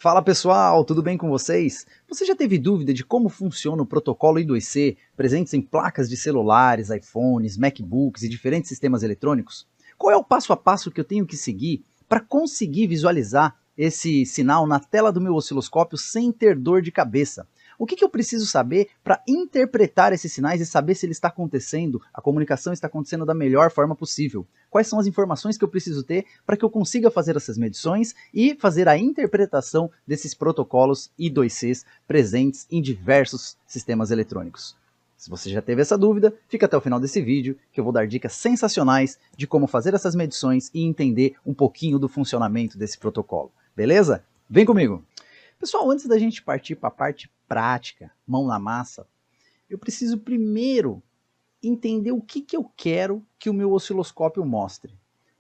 Fala pessoal, tudo bem com vocês? Você já teve dúvida de como funciona o protocolo I2C presentes em placas de celulares, iPhones, MacBooks e diferentes sistemas eletrônicos? Qual é o passo a passo que eu tenho que seguir para conseguir visualizar esse sinal na tela do meu osciloscópio sem ter dor de cabeça? O que eu preciso saber para interpretar esses sinais e saber se ele está acontecendo, a comunicação está acontecendo da melhor forma possível? Quais são as informações que eu preciso ter para que eu consiga fazer essas medições e fazer a interpretação desses protocolos I2Cs presentes em diversos sistemas eletrônicos? Se você já teve essa dúvida, fica até o final desse vídeo que eu vou dar dicas sensacionais de como fazer essas medições e entender um pouquinho do funcionamento desse protocolo. Beleza? Vem comigo! Pessoal, antes da gente partir para a parte prática, mão na massa, eu preciso primeiro entender o que eu quero que o meu osciloscópio mostre.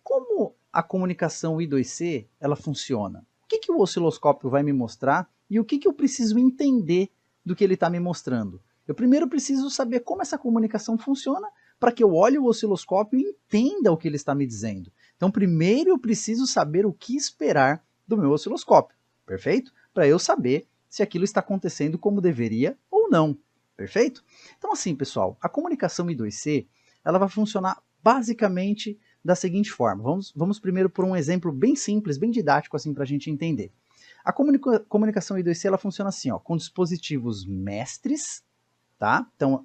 Como a comunicação I2C ela funciona? O que o osciloscópio vai me mostrar e o que eu preciso entender do que ele está me mostrando? Eu primeiro preciso saber como essa comunicação funciona para que eu olhe o osciloscópio e entenda o que ele está me dizendo. Então, primeiro eu preciso saber o que esperar do meu osciloscópio, perfeito? Para eu saber se aquilo está acontecendo como deveria ou não, perfeito? Então assim, pessoal, a comunicação I2C, ela vai funcionar basicamente da seguinte forma. Vamos primeiro por um exemplo bem simples, bem didático assim para a gente entender. A comunicação I2C, ela funciona assim, ó, com dispositivos mestres, tá? Então,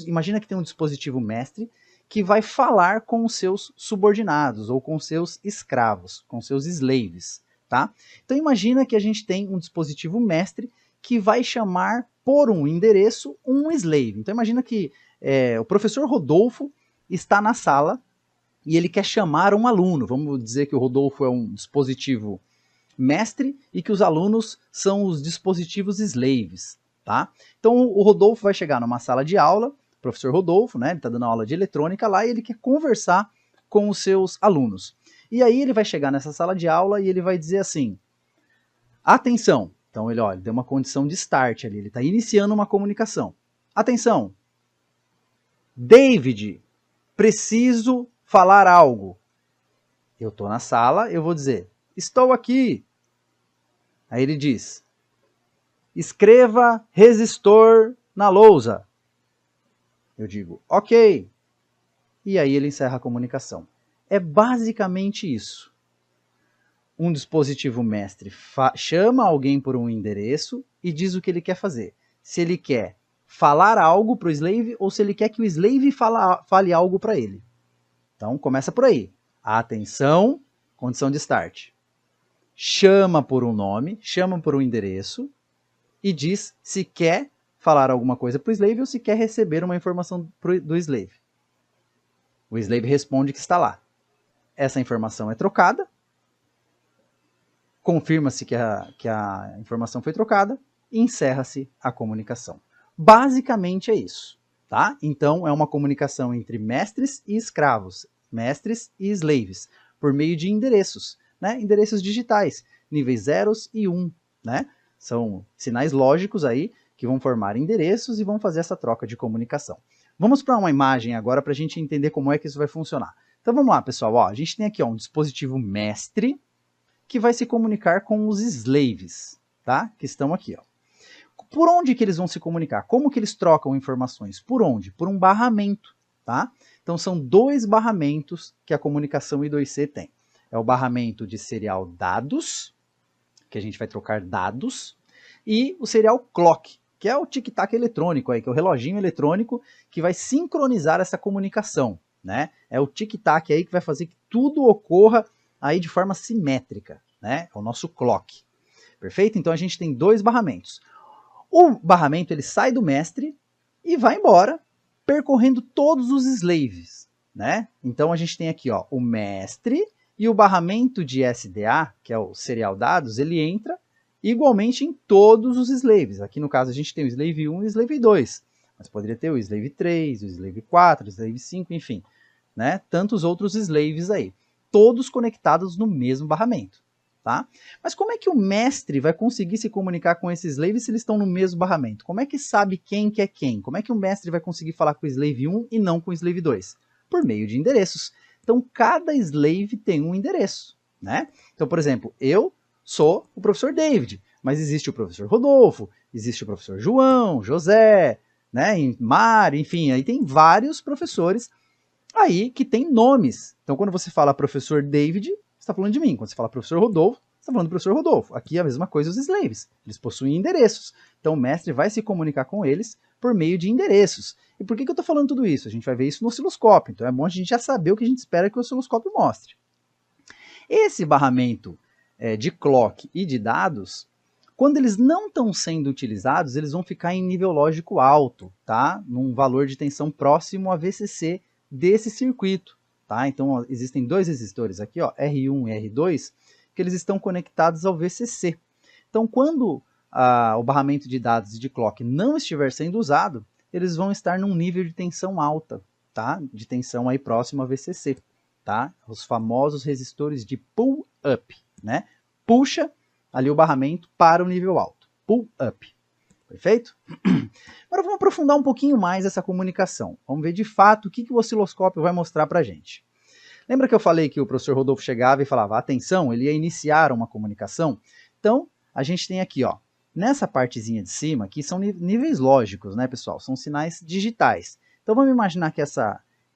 imagina que tem um dispositivo mestre que vai falar com os seus subordinados ou com seus escravos, com seus slaves. Tá? Então imagina que a gente tem um dispositivo mestre que vai chamar por um endereço um slave. Então imagina que o professor Rodolfo está na sala e ele quer chamar um aluno. Vamos dizer que o Rodolfo é um dispositivo mestre e que os alunos são os dispositivos slaves. Tá? Então o Rodolfo vai chegar numa sala de aula, o professor Rodolfo, né, ele está dando aula de eletrônica lá e ele quer conversar com os seus alunos. E aí ele vai chegar nessa sala de aula e ele vai dizer assim, atenção, então ele deu uma condição de start ali, ele está iniciando uma comunicação. Atenção, David, preciso falar algo. Eu estou na sala, eu vou dizer, estou aqui. Aí ele diz, escreva resistor na lousa. Eu digo, ok. E aí ele encerra a comunicação. É basicamente isso. Um dispositivo mestre chama alguém por um endereço e diz o que ele quer fazer. Se ele quer falar algo para o slave ou se ele quer que o slave fale algo para ele. Então começa por aí. Atenção, condição de start. Chama por um nome, chama por um endereço e diz se quer falar alguma coisa para o slave ou se quer receber uma informação do slave. O slave responde que está lá. Essa informação é trocada, confirma-se que a informação foi trocada e encerra-se a comunicação. Basicamente é isso, tá? Então é uma comunicação entre mestres e escravos, mestres e slaves, por meio de endereços, né? Endereços digitais, níveis 0 e 1, né? São sinais lógicos aí que vão formar endereços e vão fazer essa troca de comunicação. Vamos para uma imagem agora para a gente entender como é que isso vai funcionar. Então vamos lá, pessoal. Ó, a gente tem aqui um dispositivo mestre que vai se comunicar com os slaves, tá? Que estão aqui. Ó. Por onde que eles vão se comunicar? Como que eles trocam informações? Por onde? Por um barramento. Tá? Então são dois barramentos que a comunicação I2C tem. É o barramento de serial dados, que a gente vai trocar dados, e o serial clock, que é o tic-tac eletrônico, aí, que é o reloginho eletrônico que vai sincronizar essa comunicação. Né? É o tic-tac aí que vai fazer que tudo ocorra aí de forma simétrica. Né? É o nosso clock. Perfeito? Então a gente tem dois barramentos. O barramento ele sai do mestre e vai embora, percorrendo todos os slaves. Né? Então a gente tem aqui ó, o mestre e o barramento de SDA, que é o serial dados, ele entra igualmente em todos os slaves. Aqui no caso a gente tem o slave 1 e o slave 2, mas poderia ter o slave 3, o slave 4, o slave 5, enfim, né? Tantos outros slaves aí, todos conectados no mesmo barramento. Tá? Mas como é que o mestre vai conseguir se comunicar com esses slaves se eles estão no mesmo barramento? Como é que sabe quem que é quem? Como é que o mestre vai conseguir falar com o slave 1 e não com o slave 2? Por meio de endereços. Então cada slave tem um endereço. Né? Então, por exemplo, eu sou o professor David, mas existe o professor Rodolfo, existe o professor João, José, né, Mário, enfim, aí tem vários professores aí que tem nomes. Então, quando você fala professor David, você está falando de mim. Quando você fala professor Rodolfo, você está falando do professor Rodolfo. Aqui é a mesma coisa os slaves. Eles possuem endereços. Então, o mestre vai se comunicar com eles por meio de endereços. E por que eu estou falando tudo isso? A gente vai ver isso no osciloscópio. Então, é bom a gente já saber o que a gente espera que o osciloscópio mostre. Esse barramento de clock e de dados, quando eles não estão sendo utilizados, eles vão ficar em nível lógico alto, tá? Num valor de tensão próximo a VCC desse circuito, tá? Então, ó, existem dois resistores aqui, ó, R1 e R2, que eles estão conectados ao VCC. Então, quando o barramento de dados e de clock não estiver sendo usado, eles vão estar num nível de tensão alta, tá? De tensão aí próximo a VCC, tá? Os famosos resistores de pull-up, né? Puxa ali o barramento para o nível alto, pull-up. Perfeito? Agora vamos aprofundar um pouquinho mais essa comunicação. Vamos ver de fato o que o osciloscópio vai mostrar para a gente. Lembra que eu falei que o professor Rodolfo chegava e falava, atenção, ele ia iniciar uma comunicação? Então, a gente tem aqui, ó, nessa partezinha de cima, aqui são níveis lógicos, né, pessoal? São sinais digitais. Então, vamos imaginar que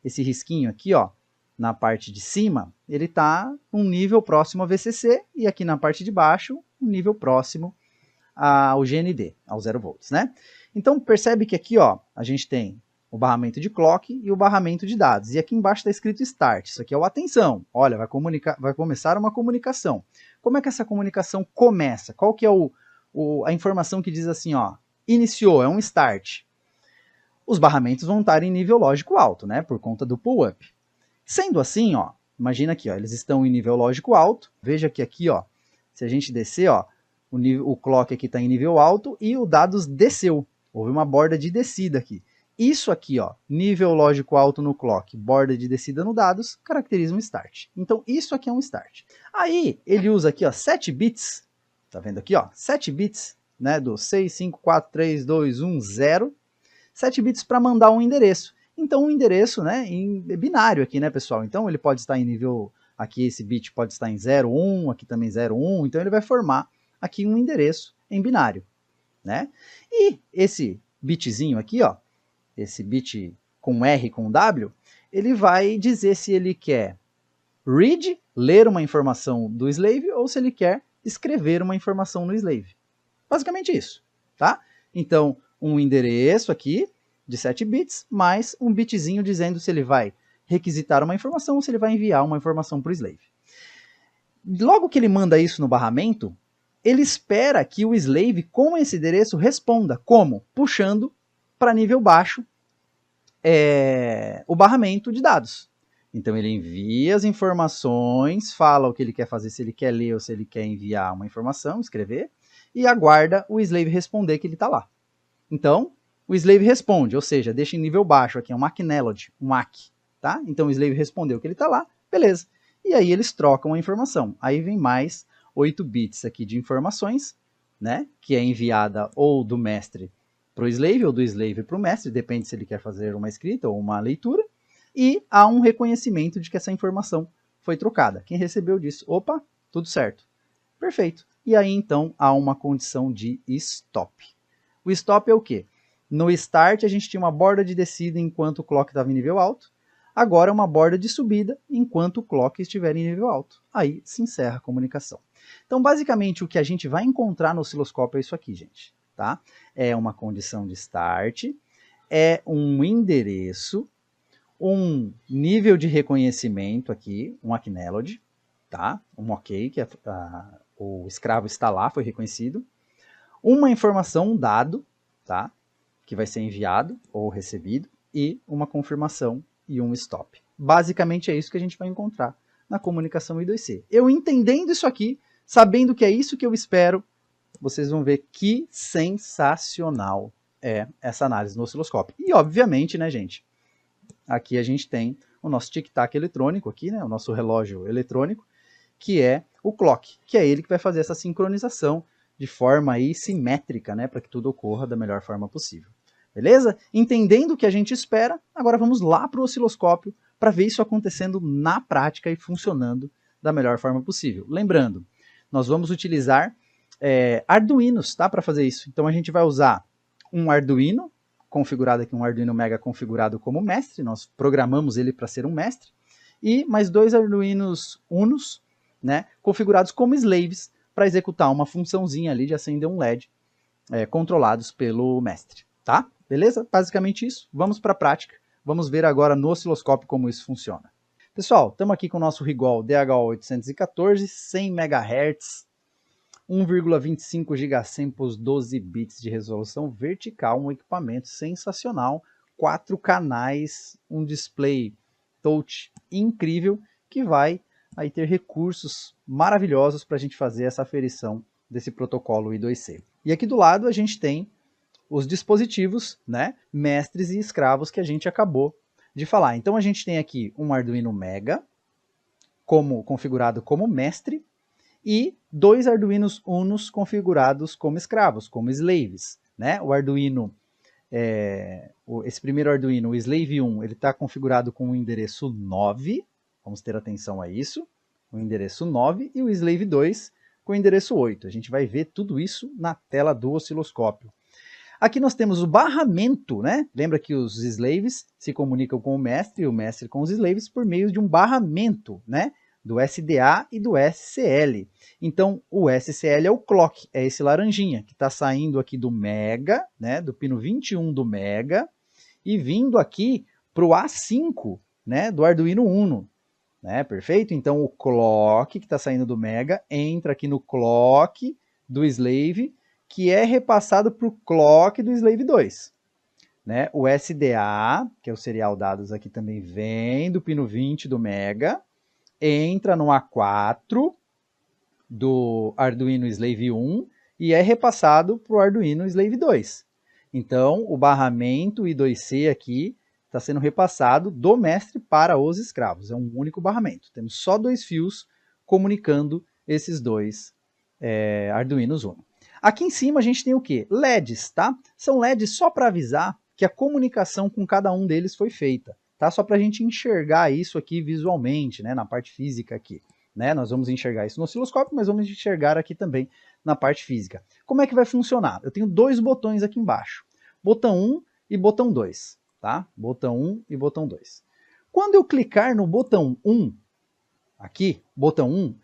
esse risquinho aqui, ó, na parte de cima, ele está um nível próximo ao VCC, e aqui na parte de baixo, um nível próximo ao GND, ao 0 volts, né? Então, percebe que aqui, ó, a gente tem o barramento de clock e o barramento de dados. E aqui embaixo está escrito start. Isso aqui é o atenção. Olha, vai começar uma comunicação. Como é que essa comunicação começa? Qual que é a informação que diz assim, ó, iniciou, é um start? Os barramentos vão estar em nível lógico alto, né? Por conta do pull-up. Sendo assim, ó, imagina aqui, ó, eles estão em nível lógico alto. Veja que aqui, ó, se a gente descer, ó, o clock aqui está em nível alto e o dados desceu. Houve uma borda de descida aqui. Isso aqui, ó, nível lógico alto no clock, borda de descida no dados, caracteriza um start. Então, isso aqui é um start. Aí, ele usa aqui, ó, 7 bits, tá vendo aqui, ó, 7 bits, né, do 6, 5, 4, 3, 2, 1, 0, 7 bits para mandar um endereço. Então, um endereço, né, em binário aqui, né, pessoal? Então, ele pode estar em nível, aqui esse bit pode estar em 0, 1, aqui também 0, 1, então ele vai formar aqui um endereço em binário, né? E esse bitzinho aqui, ó, esse bit com R com W, ele vai dizer se ele quer read, ler uma informação do slave, ou se ele quer escrever uma informação no slave. Basicamente isso, tá? Então, um endereço aqui de 7 bits, mais um bitzinho dizendo se ele vai requisitar uma informação ou se ele vai enviar uma informação para o slave. Logo que ele manda isso no barramento, ele espera que o slave com esse endereço responda. Como? Puxando para nível baixo o barramento de dados. Então ele envia as informações, fala o que ele quer fazer, se ele quer ler ou se ele quer enviar uma informação, escrever, e aguarda o slave responder que ele está lá. Então, o slave responde, ou seja, deixa em nível baixo aqui, é um acknowledge, um ACK, tá? Então o slave respondeu que ele está lá, beleza. E aí eles trocam a informação. Aí vem mais 8 bits aqui de informações, né? Que é enviada ou do mestre para o slave, ou do slave para o mestre, depende se ele quer fazer uma escrita ou uma leitura. E há um reconhecimento de que essa informação foi trocada. Quem recebeu disso, opa, tudo certo. Perfeito. E aí então há uma condição de stop. O stop é o quê? No start a gente tinha uma borda de descida enquanto o clock estava em nível alto. Agora é uma borda de subida enquanto o clock estiver em nível alto. Aí se encerra a comunicação. Então basicamente o que a gente vai encontrar no osciloscópio é isso aqui, gente. Tá? É uma condição de start, é um endereço, um nível de reconhecimento aqui, um acknowledge, tá? Um ok, que o escravo está lá, foi reconhecido. Uma informação, um dado, tá? Que vai ser enviado ou recebido, e uma confirmação e um stop. Basicamente é isso que a gente vai encontrar na comunicação I2C. Eu entendendo isso aqui, sabendo que é isso que eu espero, vocês vão ver que sensacional é essa análise no osciloscópio. E obviamente, né, gente, aqui a gente tem o nosso tic-tac eletrônico aqui, né, o nosso relógio eletrônico, que é o clock, que é ele que vai fazer essa sincronização de forma aí simétrica, né, para que tudo ocorra da melhor forma possível. Beleza? Entendendo o que a gente espera, agora vamos lá para o osciloscópio para ver isso acontecendo na prática e funcionando da melhor forma possível. Lembrando, nós vamos utilizar Arduinos, tá, para fazer isso. Então a gente vai usar um Arduino, configurado aqui, um Arduino Mega configurado como mestre, nós programamos ele para ser um mestre, e mais 2 Arduinos Unos, né, configurados como slaves, para executar uma funçãozinha ali de acender um LED, controlados pelo mestre, tá? Beleza? Basicamente isso. Vamos para a prática. Vamos ver agora no osciloscópio como isso funciona. Pessoal, estamos aqui com o nosso Rigol DH814, 100 MHz, 1,25 gigasamples, 12 bits de resolução vertical, um equipamento sensacional, 4 canais, um display touch incrível, que vai aí ter recursos maravilhosos para a gente fazer essa aferição desse protocolo I2C. E aqui do lado a gente tem os dispositivos, né, mestres e escravos que a gente acabou de falar. Então a gente tem aqui um Arduino Mega, configurado como mestre, e 2 Arduinos Unos configurados como escravos, como slaves, né? O Arduino, esse primeiro Arduino, o Slave 1, ele está configurado com o endereço 9, vamos ter atenção a isso, o endereço 9, e o Slave 2 com o endereço 8. A gente vai ver tudo isso na tela do osciloscópio. Aqui nós temos o barramento, né? Lembra que os slaves se comunicam com o mestre e o mestre com os slaves por meio de um barramento, né? Do SDA e do SCL. Então, o SCL é o clock, é esse laranjinha, que está saindo aqui do Mega, né, do pino 21 do Mega, e vindo aqui para o A5, né, do Arduino Uno. Né, perfeito? Então, o clock que está saindo do Mega entra aqui no clock do Slave, que é repassado para o clock do Slave 2. Né? O SDA, que é o serial dados aqui também, vem do pino 20 do Mega, entra no A4 do Arduino Slave 1 e é repassado para o Arduino Slave 2. Então, o barramento I2C aqui está sendo repassado do mestre para os escravos. É um único barramento. Temos só 2 fios comunicando esses 2 Arduinos Uno. Aqui em cima a gente tem o quê? LEDs, tá? São LEDs só para avisar que a comunicação com cada um deles foi feita. Tá? Só para a gente enxergar isso aqui visualmente, né, na parte física aqui. Né? Nós vamos enxergar isso no osciloscópio, mas vamos enxergar aqui também na parte física. Como é que vai funcionar? Eu tenho 2 botões aqui embaixo. Botão 1 e botão 2. Tá? Botão 1 e botão 2. Quando eu clicar no botão 1, aqui, botão 1,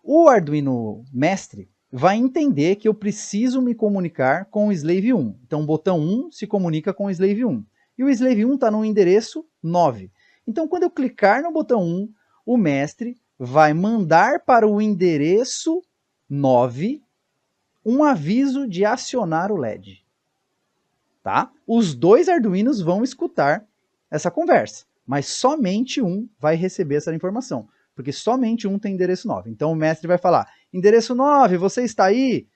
o Arduino mestre vai entender que eu preciso me comunicar com o Slave 1. Então, o botão 1 se comunica com o Slave 1. E o Slave 1 está no endereço 9. Então, quando eu clicar no botão 1, o mestre vai mandar para o endereço 9 um aviso de acionar o LED. Tá? Os 2 Arduinos vão escutar essa conversa, mas somente um vai receber essa informação, porque somente um tem endereço 9. Então, o mestre vai falar, endereço 9, você está aí?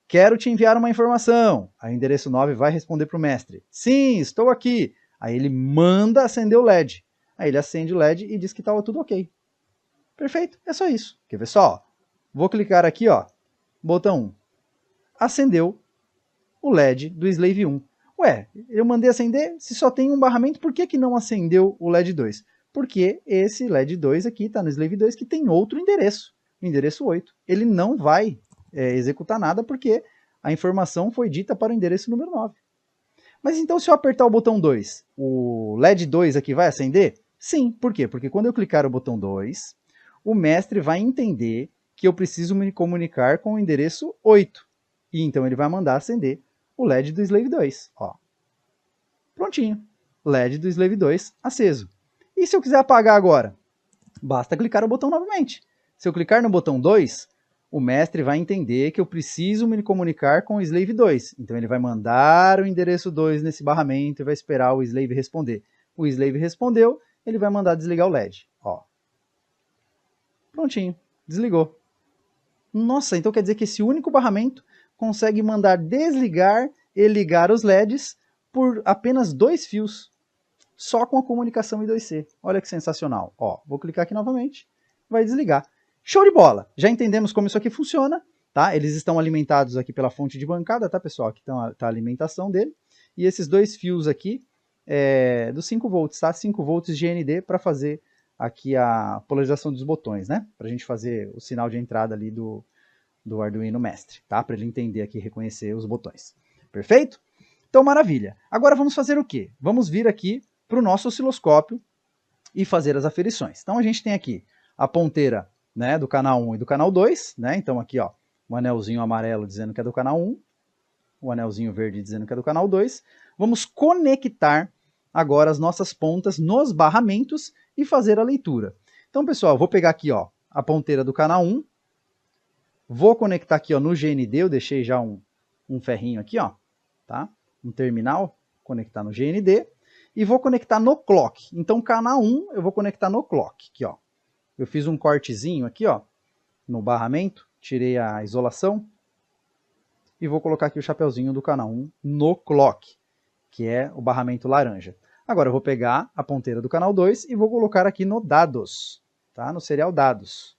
Quero te enviar uma informação. Aí o endereço 9 vai responder para o mestre. Sim, estou aqui. Aí ele manda acender o LED. Aí ele acende o LED e diz que estava tudo ok. Perfeito, é só isso. Quer ver só? Vou clicar aqui, ó, botão 1. Acendeu o LED do Slave 1. Ué, eu mandei acender, se só tem um barramento, por que não acendeu o LED 2? Porque esse LED 2 aqui está no Slave 2 que tem outro endereço, o endereço 8. Ele não vai executar nada porque a informação foi dita para o endereço número 9. Mas então se eu apertar o botão 2, o LED 2 aqui vai acender? Sim, por quê? Porque quando eu clicar o botão 2, o mestre vai entender que eu preciso me comunicar com o endereço 8. E então ele vai mandar acender o LED do Slave 2. Ó. Prontinho. LED do Slave 2 aceso. E se eu quiser apagar agora? Basta clicar o botão novamente. Se eu clicar no botão 2, o mestre vai entender que eu preciso me comunicar com o Slave 2. Então ele vai mandar o endereço 2 nesse barramento e vai esperar o Slave responder. O Slave respondeu, ele vai mandar desligar o LED. Ó. Prontinho. Desligou. Nossa, então quer dizer que esse único barramento consegue mandar desligar e ligar os LEDs por apenas 2 fios, só com a comunicação I2C. Olha que sensacional. Ó, vou clicar aqui novamente, vai desligar. Show de bola! Já entendemos como isso aqui funciona, tá? Eles estão alimentados aqui pela fonte de bancada, tá, pessoal? Aqui tá a alimentação dele. E esses 2 fios aqui, dos 5 volts, tá? 5 volts GND para fazer aqui a polarização dos botões, né? Para a gente fazer o sinal de entrada ali do do Arduino Mestre, tá? Para ele entender aqui e reconhecer os botões. Perfeito? Então, maravilha. Agora vamos fazer o quê? Vamos vir aqui para o nosso osciloscópio e fazer as aferições. Então, a gente tem aqui a ponteira, né, do canal 1 e do canal 2, né? Então, aqui, ó, o anelzinho amarelo dizendo que é do canal 1, o anelzinho verde dizendo que é do canal 2. Vamos conectar agora as nossas pontas nos barramentos e fazer a leitura. Então, pessoal, vou pegar aqui, ó, a ponteira do canal 1, vou conectar aqui, ó, no GND, eu deixei já um ferrinho aqui, ó, tá? Um terminal, conectar no GND, e vou conectar no clock. Então, canal 1 eu vou conectar no clock, aqui, ó. Eu fiz um cortezinho aqui, ó, no barramento, tirei a isolação, e vou colocar aqui o chapeuzinho do canal 1 no clock, que é o barramento laranja. Agora eu vou pegar a ponteira do canal 2 e vou colocar aqui no dados, tá? No serial dados.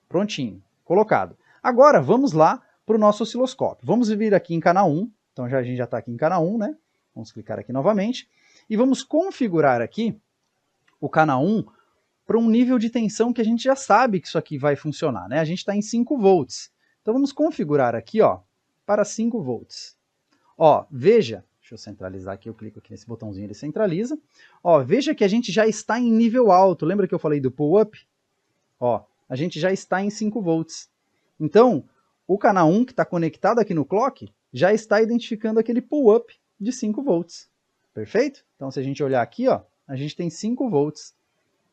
Prontinho, colocado. Agora vamos lá para o nosso osciloscópio. Vamos vir aqui em canal 1, então a gente já está aqui em canal 1, né? Vamos clicar aqui novamente e vamos configurar aqui o canal 1 para um nível de tensão que a gente já sabe que isso aqui vai funcionar, né? A gente está em 5 volts. Então vamos configurar aqui, ó, para 5 volts. Ó, veja, deixa eu centralizar aqui, eu clico aqui nesse botãozinho, ele centraliza. Ó, veja que a gente já está em nível alto. Lembra que eu falei do pull-up? Ó, a gente já está em 5 volts. Então, o canal 1 que está conectado aqui no clock já está identificando aquele pull-up de 5 volts. Perfeito? Então, se a gente olhar aqui, ó, a gente tem 5 volts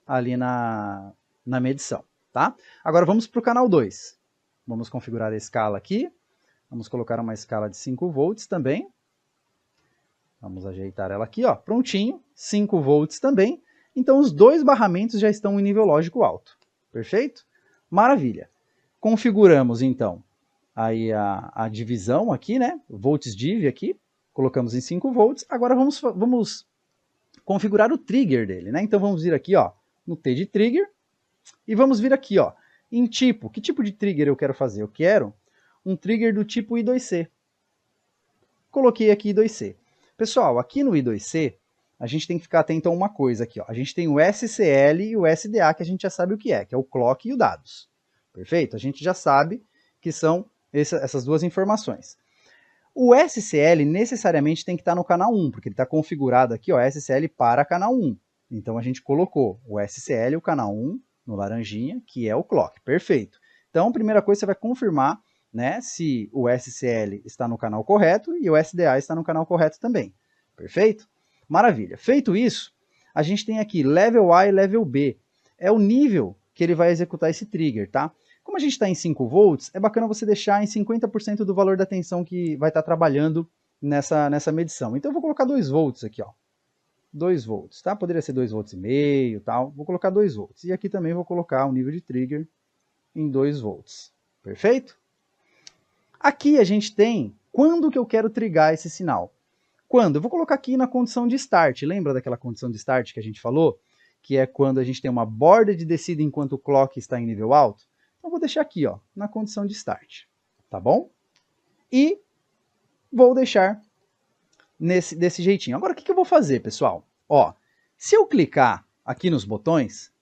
ali na medição, tá? Agora vamos para o canal 2. Vamos configurar a escala aqui. Vamos colocar uma escala de 5 volts também. Vamos ajeitar ela aqui, ó, prontinho. 5 volts também. Então, os dois barramentos já estão em nível lógico alto. Perfeito? Maravilha. Configuramos, então, aí a divisão aqui, né? Volts div aqui. Colocamos em 5 volts. Agora vamos configurar o trigger dele, né? Então, vamos vir aqui, ó, no T de trigger. E vamos vir aqui, ó, em tipo. Que tipo de trigger eu quero fazer? Eu quero um trigger do tipo I2C. Coloquei aqui I2C. Pessoal, aqui no I2C, a gente tem que ficar atento a uma coisa aqui, ó. A gente tem o SCL e o SDA, que a gente já sabe o que é o clock e o dados. Perfeito? A gente já sabe que são essas duas informações. O SCL necessariamente tem que estar no canal 1, porque ele está configurado aqui, ó, SCL para canal 1. Então a gente colocou o SCL, o canal 1, no laranjinha, que é o clock. Perfeito. Então, a primeira coisa, você vai confirmar, né, se o SCL está no canal correto e o SDA está no canal correto também. Perfeito? Maravilha. Feito isso, a gente tem aqui Level A e Level B. É o nível que ele vai executar esse trigger, tá? Como a gente está em 5 volts, é bacana você deixar em 50% do valor da tensão que vai estar trabalhando nessa medição. Então eu vou colocar 2 volts aqui, ó. 2 volts, tá? Poderia ser 2 volts e meio, tal. Vou colocar 2 volts. E aqui também vou colocar o nível de trigger em 2 volts. Perfeito? Aqui a gente tem quando que eu quero trigar esse sinal. Quando? Eu vou colocar aqui na condição de start. Lembra daquela condição de start que a gente falou? Que é quando a gente tem uma borda de descida enquanto o clock está em nível alto. Então eu vou deixar aqui, ó, na condição de start. Tá bom? E vou deixar desse jeitinho. Agora o que eu vou fazer, pessoal? Ó, se eu clicar aqui nos botões,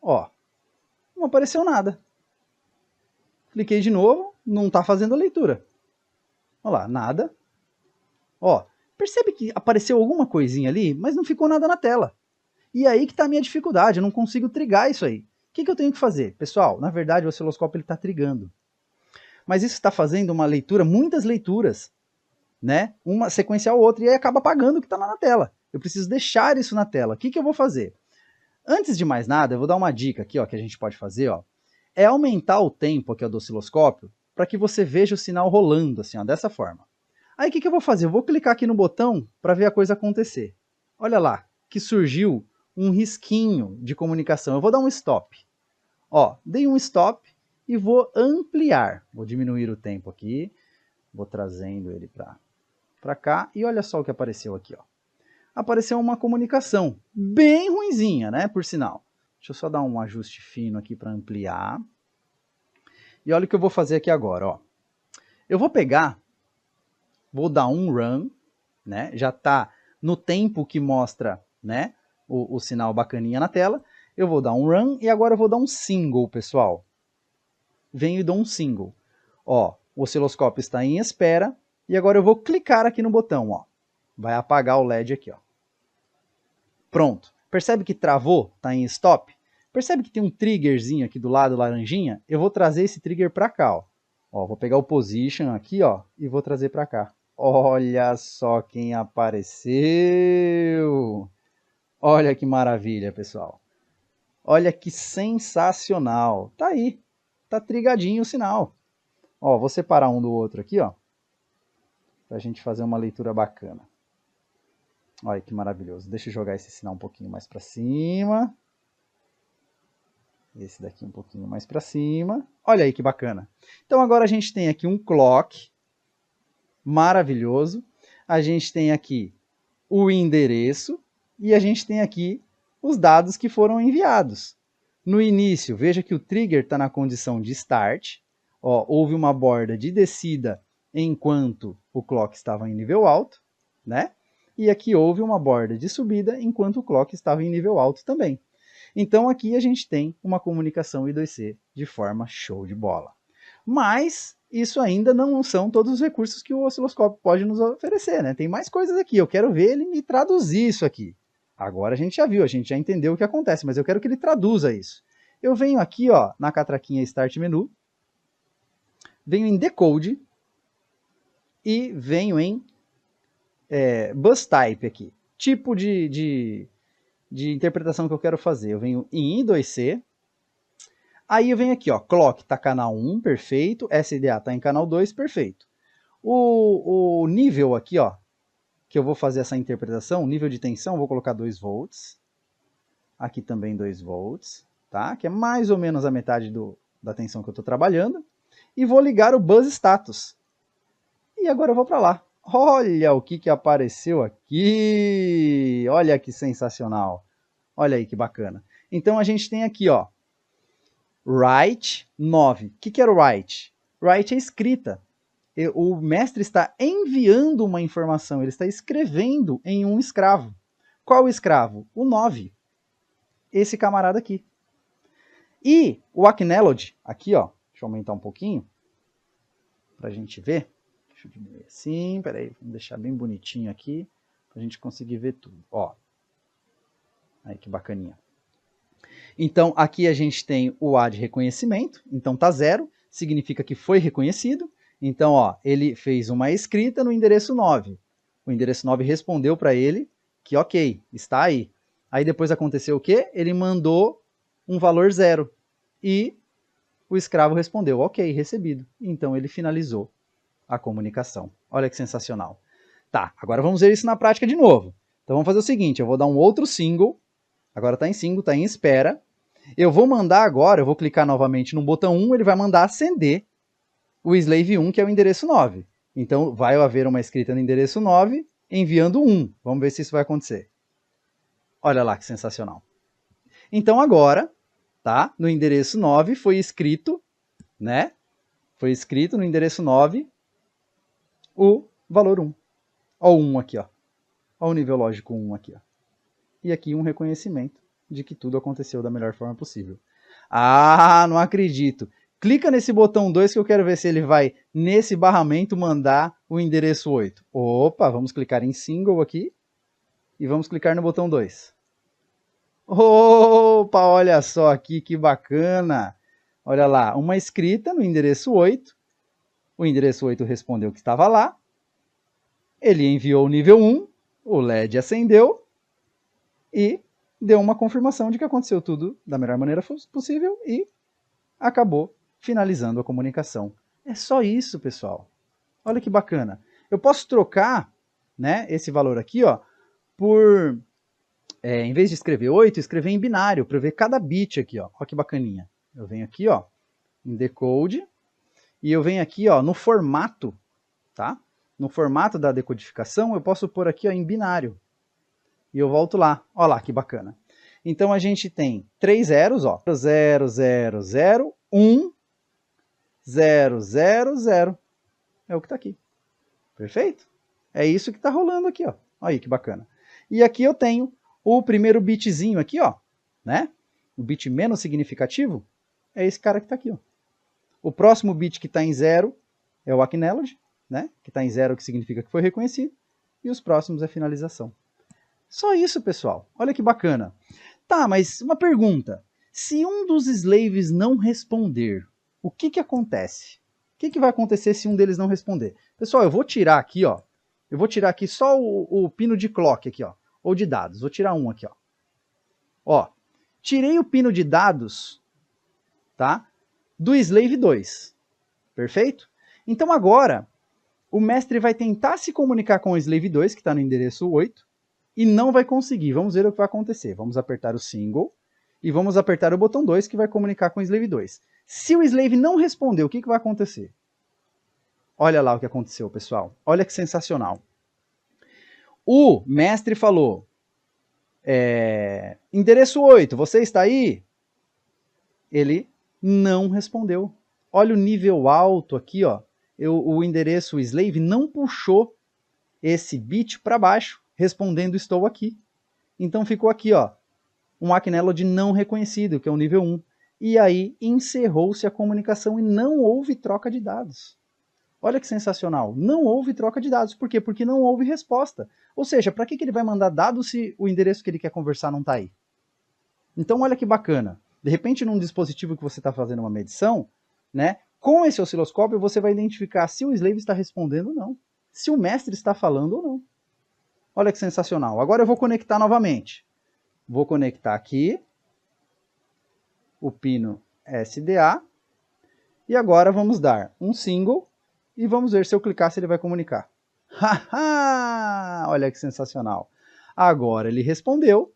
ó, não apareceu nada. Cliquei de novo, não está fazendo a leitura. Olha lá, nada. Ó, percebe que apareceu alguma coisinha ali, mas não ficou nada na tela. E aí que está a minha dificuldade, eu não consigo trigar isso aí. O que eu tenho que fazer? Pessoal, na verdade o osciloscópio está trigando. Mas isso está fazendo uma leitura, muitas leituras, né? Uma sequencial ou outra, e aí acaba apagando o que está lá na tela. Eu preciso deixar isso na tela. O que eu vou fazer? Antes de mais nada, eu vou dar uma dica aqui, ó, que a gente pode fazer, ó. É aumentar o tempo aqui ó, do osciloscópio para que você veja o sinal rolando, assim, ó, dessa forma. Aí o que eu vou fazer? Eu vou clicar aqui no botão para ver a coisa acontecer. Olha lá, que surgiu um risquinho de comunicação. Eu vou dar um stop. Ó, dei um stop e vou ampliar. Vou diminuir o tempo aqui. Vou trazendo ele para cá. E olha só o que apareceu aqui, ó. Apareceu uma comunicação bem ruinzinha, né, por sinal. Deixa eu só dar um ajuste fino aqui para ampliar. E olha o que eu vou fazer aqui agora, ó. Eu vou pegar, vou dar um run, né? Já está no tempo que mostra, né, o sinal bacaninha na tela. Eu vou dar um run e agora eu vou dar um single, pessoal. Venho e dou um single. Ó, o osciloscópio está em espera, e agora eu vou clicar aqui no botão, ó. Vai apagar o LED aqui, ó. Pronto. Percebe que travou? Está em stop? Percebe que tem um triggerzinho aqui do lado, laranjinha? Eu vou trazer esse trigger para cá, ó. Ó, vou pegar o position aqui, ó, e vou trazer para cá. Olha só quem apareceu! Olha que maravilha, pessoal. Olha que sensacional. Tá aí. Tá trigadinho o sinal. Ó, vou separar um do outro aqui, ó, pra gente fazer uma leitura bacana. Olha que maravilhoso. Deixa eu jogar esse sinal um pouquinho mais para cima. Esse daqui um pouquinho mais para cima. Olha aí que bacana. Então agora a gente tem aqui um clock maravilhoso. A gente tem aqui o endereço e a gente tem aqui os dados que foram enviados. No início, veja que o trigger está na condição de start. Ó, houve uma borda de descida enquanto o clock estava em nível alto, né? E aqui houve uma borda de subida enquanto o clock estava em nível alto também. Então aqui a gente tem uma comunicação I2C de forma show de bola. Mas isso ainda não são todos os recursos que o osciloscópio pode nos oferecer, né? Tem mais coisas aqui, eu quero ver ele me traduzir isso aqui. Agora a gente já viu, a gente já entendeu o que acontece, mas eu quero que ele traduza isso. Eu venho aqui, ó, na catraquinha Start Menu, venho em Decode e venho em Bus Type aqui. Tipo de interpretação que eu quero fazer. Eu venho em I2C, aí eu venho aqui, ó, Clock está canal 1, perfeito, SDA está em canal 2, perfeito. O nível aqui, ó, que eu vou fazer essa interpretação, nível de tensão, vou colocar 2 volts. Aqui também 2 volts, tá? Que é mais ou menos a metade da tensão que eu estou trabalhando. E vou ligar o Bus Status. E agora eu vou para lá. Olha o que apareceu aqui! Olha que sensacional! Olha aí que bacana. Então a gente tem aqui, ó, write 9. O que era o write? Write é escrita. O mestre está enviando uma informação, ele está escrevendo em um escravo. Qual escravo? O 9. Esse camarada aqui. E o acknowledge, aqui, ó, deixa eu aumentar um pouquinho, para a gente ver. Deixa eu diminuir assim, peraí, vamos deixar bem bonitinho aqui, para a gente conseguir ver tudo. Ó, aí que bacaninha. Então, aqui a gente tem o A de reconhecimento, então tá 0, significa que foi reconhecido. Então, ó, ele fez uma escrita no endereço 9. O endereço 9 respondeu para ele que ok, está aí. Aí depois aconteceu o quê? Ele mandou um valor 0 e o escravo respondeu ok, recebido. Então ele finalizou a comunicação. Olha que sensacional. Tá, agora vamos ver isso na prática de novo. Então vamos fazer o seguinte, eu vou dar um outro single. Agora está em single, está em espera. Eu vou mandar agora, eu vou clicar novamente no botão 1, ele vai mandar acender o slave 1, que é o endereço 9. Então vai haver uma escrita no endereço 9, enviando 1. Vamos ver se isso vai acontecer. Olha lá que sensacional. Então agora, tá? No endereço 9 foi escrito, né? Foi escrito no endereço 9 o valor 1. Ó o 1 aqui, ó. Ó o nível lógico 1 aqui, ó. E aqui um reconhecimento de que tudo aconteceu da melhor forma possível. Ah, não acredito. Clica nesse botão 2 que eu quero ver se ele vai, nesse barramento, mandar o endereço 8. Opa, vamos clicar em single aqui. E vamos clicar no botão 2. Opa, olha só aqui que bacana. Olha lá, uma escrita no endereço 8. O endereço 8 respondeu que estava lá. Ele enviou o nível 1. O LED acendeu. E deu uma confirmação de que aconteceu tudo da melhor maneira possível e acabou finalizando a comunicação. É só isso, pessoal. Olha que bacana. Eu posso trocar, né, esse valor aqui, ó, por, em vez de escrever 8, escrever em binário, para ver cada bit aqui, ó. Olha que bacaninha. Eu venho aqui, ó, em decode, e eu venho aqui, ó, no formato, tá? No formato da decodificação, eu posso pôr aqui, ó, em binário. E eu volto lá. Olha lá que bacana. Então a gente tem 3 zeros, ó. 0, 0, 0, 1, 0, 0, 0. É o que está aqui. Perfeito? É isso que está rolando aqui, ó. Olha aí que bacana. E aqui eu tenho o primeiro bitzinho aqui, ó, né? O bit menos significativo é esse cara que está aqui, ó. O próximo bit que está em 0 é o acknowledge, né? Que está em 0, que significa que foi reconhecido. E os próximos é finalização. Só isso, pessoal. Olha que bacana. Tá, mas uma pergunta. Se um dos slaves não responder, o que que acontece? O que que vai acontecer se um deles não responder? Pessoal, eu vou tirar aqui, ó. Eu vou tirar aqui só o pino de clock aqui, ó. Ou de dados. Vou tirar um aqui, ó. Ó, tirei o pino de dados, tá? Do slave 2. Perfeito? Então agora, o mestre vai tentar se comunicar com o slave 2, que está no endereço 8, e não vai conseguir. Vamos ver o que vai acontecer. Vamos apertar o single e vamos apertar o botão 2, que vai comunicar com o slave 2. Se o slave não responder, o que vai acontecer? Olha lá o que aconteceu, pessoal. Olha que sensacional. O mestre falou, endereço 8, você está aí? Ele não respondeu. Olha o nível alto aqui, ó. O endereço slave não puxou esse bit para baixo, respondendo estou aqui. Então ficou aqui, ó, um acknowledge não reconhecido, que é o nível 1. E aí encerrou-se a comunicação e não houve troca de dados. Olha que sensacional. Não houve troca de dados. Por quê? Porque não houve resposta. Ou seja, para que ele vai mandar dados se o endereço que ele quer conversar não está aí? Então olha que bacana. De repente, num dispositivo que você está fazendo uma medição, né, com esse osciloscópio você vai identificar se o slave está respondendo ou não. Se o mestre está falando ou não. Olha que sensacional. Agora eu vou conectar novamente. Vou conectar aqui o pino SDA. E agora vamos dar um single e vamos ver se eu clicar se ele vai comunicar. Haha! Olha que sensacional. Agora ele respondeu,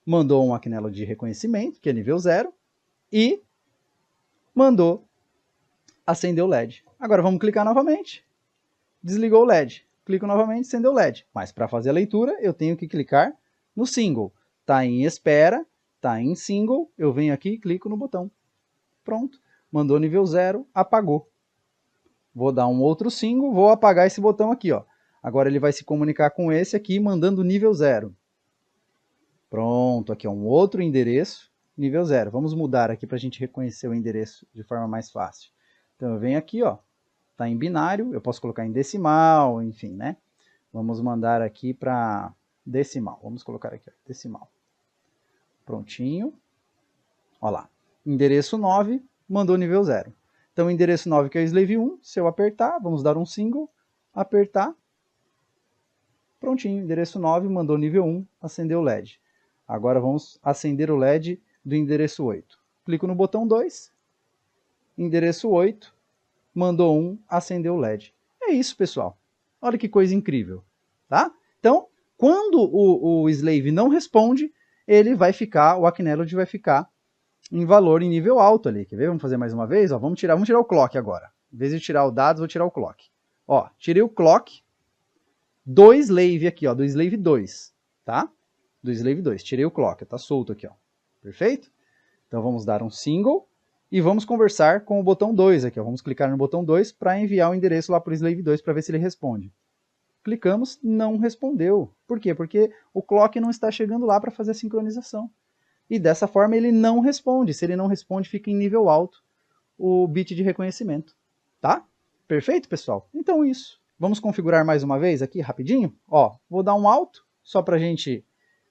mandou um acknowledge de reconhecimento, que é nível 0, e mandou acender o LED. Agora vamos clicar novamente. Desligou o LED. Clico novamente, acendeu o LED. Mas para fazer a leitura, eu tenho que clicar no single. Está em espera, está em single, eu venho aqui e clico no botão. Pronto. Mandou nível 0, apagou. Vou dar um outro single, vou apagar esse botão aqui, ó. Agora ele vai se comunicar com esse aqui, mandando nível 0. Pronto, aqui é um outro endereço, nível 0. Vamos mudar aqui para a gente reconhecer o endereço de forma mais fácil. Então eu venho aqui, ó. Está em binário, eu posso colocar em decimal, enfim, né? Vamos mandar aqui para decimal. Vamos colocar aqui, ó, decimal. Prontinho. Olha lá. Endereço 9, mandou nível 0. Então, o endereço 9, que é o slave 1, se eu apertar, vamos dar um single, apertar, prontinho, endereço 9, mandou nível 1, acendeu o LED. Agora vamos acender o LED do endereço 8. Clico no botão 2, endereço 8, mandou 1, acendeu o LED. É isso, pessoal. Olha que coisa incrível, tá? Então, quando o slave não responde, ele vai ficar, o acknowledge vai ficar em valor em nível alto ali. Quer ver? Vamos fazer mais uma vez? Ó, vamos tirar o clock agora. Em vez de tirar o dados, vou tirar o clock. Ó, tirei o clock do slave aqui, ó, do slave 2, tá? Do slave 2, tirei o clock, tá solto aqui, ó. Perfeito? Então vamos dar um single e vamos conversar com o botão 2 aqui, ó. Vamos clicar no botão 2 para enviar o endereço lá para o slave 2 para ver se ele responde. Clicamos, não respondeu. Por quê? Porque o clock não está chegando lá para fazer a sincronização. E dessa forma ele não responde. Se ele não responde, fica em nível alto o bit de reconhecimento. Tá? Perfeito, pessoal? Então isso. Vamos configurar mais uma vez aqui, rapidinho? Ó, vou dar um alto, só para a gente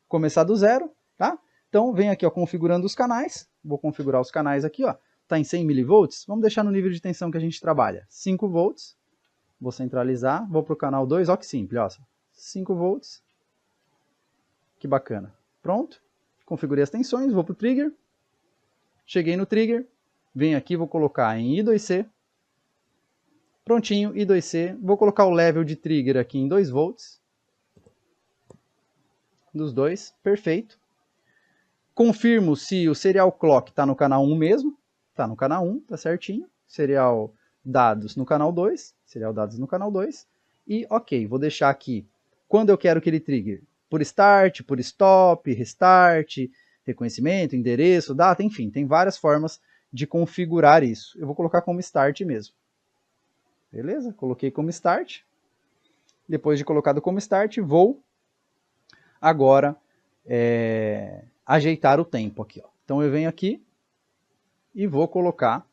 começar do zero, tá? Então, vem aqui, ó, configurando os canais. Vou configurar os canais aqui, ó. Está em 100 mV. Vamos deixar no nível de tensão que a gente trabalha. 5 volts. Vou centralizar. Vou para o canal 2. Ó que simples, ó. 5 volts. Que bacana. Pronto. Configurei as tensões. Vou para o trigger. Cheguei no trigger. Venho aqui, vou colocar em I2C. Prontinho, I2C. Vou colocar o level de trigger aqui em 2 volts. Dos dois. Perfeito. Confirmo se o serial clock está no canal 1 mesmo. Está no canal 1, tá certinho. Serial dados no canal 2. Serial dados no canal 2. E ok, vou deixar aqui quando eu quero que ele trigger. Por start, por stop, restart, reconhecimento, endereço, data, enfim. Tem várias formas de configurar isso. Eu vou colocar como start mesmo. Beleza? Coloquei como start. Depois de colocado como start, vou agora ajeitar o tempo aqui, ó. Então eu venho aqui e vou colocar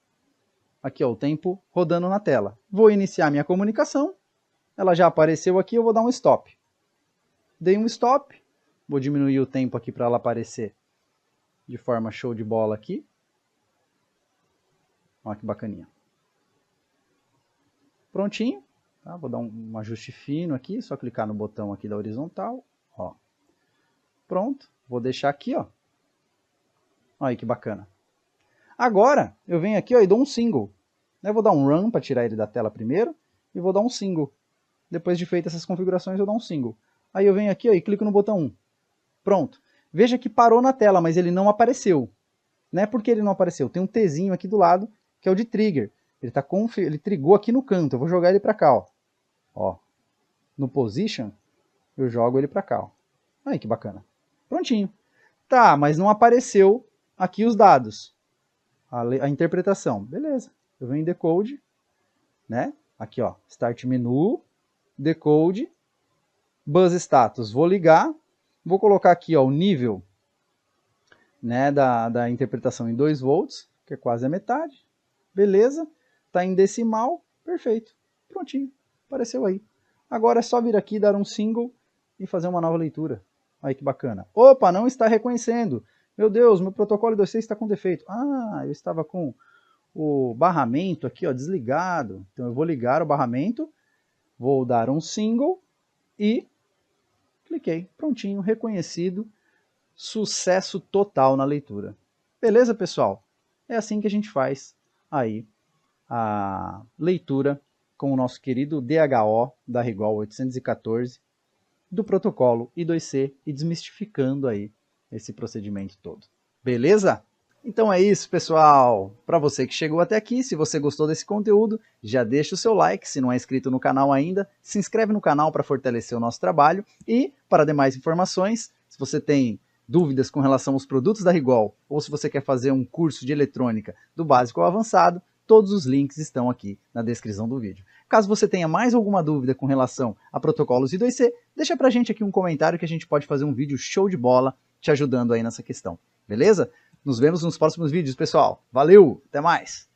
aqui ó, o tempo rodando na tela. Vou iniciar minha comunicação, ela já apareceu aqui, eu vou dar um stop. Dei um stop, vou diminuir o tempo aqui para ela aparecer de forma show de bola aqui. Olha que bacaninha. Prontinho, tá? Vou dar um ajuste fino aqui, só clicar no botão aqui da horizontal, ó. Pronto, vou deixar aqui, ó. Olha aí que bacana. Agora, eu venho aqui ó, e dou um single. Eu vou dar um run para tirar ele da tela primeiro, e vou dar um single. Depois de feitas essas configurações, eu dou um single. Aí eu venho aqui ó, e clico no botão 1. Pronto. Veja que parou na tela, mas ele não apareceu. Não é porque ele não apareceu. Tem um Tzinho aqui do lado, que é o de trigger. Ele trigou aqui no canto. Eu vou jogar ele para cá. Ó. No position, eu jogo ele para cá. Ó. Aí que bacana. Prontinho. Tá, mas não apareceu aqui os dados. A interpretação. Beleza. Eu venho em decode, né? Aqui, ó, start menu, decode, bus status. Vou ligar, vou colocar aqui, ó, o nível, né, da interpretação em 2 volts, que é quase a metade. Beleza. Tá em decimal, perfeito. Prontinho. Apareceu aí. Agora é só vir aqui, dar um single e fazer uma nova leitura. Aí que bacana. Opa, não está reconhecendo. Meu Deus, meu protocolo I2C está com defeito. Ah, eu estava com o barramento aqui, ó, desligado. Então eu vou ligar o barramento, vou dar um single e cliquei. Prontinho, reconhecido. Sucesso total na leitura. Beleza, pessoal? É assim que a gente faz aí a leitura com o nosso querido DHO da Rigol 814 do protocolo I2C e desmistificando aí esse procedimento todo. Beleza? Então é isso, pessoal. Para você que chegou até aqui, se você gostou desse conteúdo, já deixa o seu like. Se não é inscrito no canal ainda, se inscreve no canal para fortalecer o nosso trabalho. E, para demais informações, se você tem dúvidas com relação aos produtos da Rigol, ou se você quer fazer um curso de eletrônica do básico ao avançado, todos os links estão aqui na descrição do vídeo. Caso você tenha mais alguma dúvida com relação a protocolos I2C, deixa pra gente aqui um comentário que a gente pode fazer um vídeo show de bola te ajudando aí nessa questão. Beleza? Nos vemos nos próximos vídeos, pessoal. Valeu, até mais!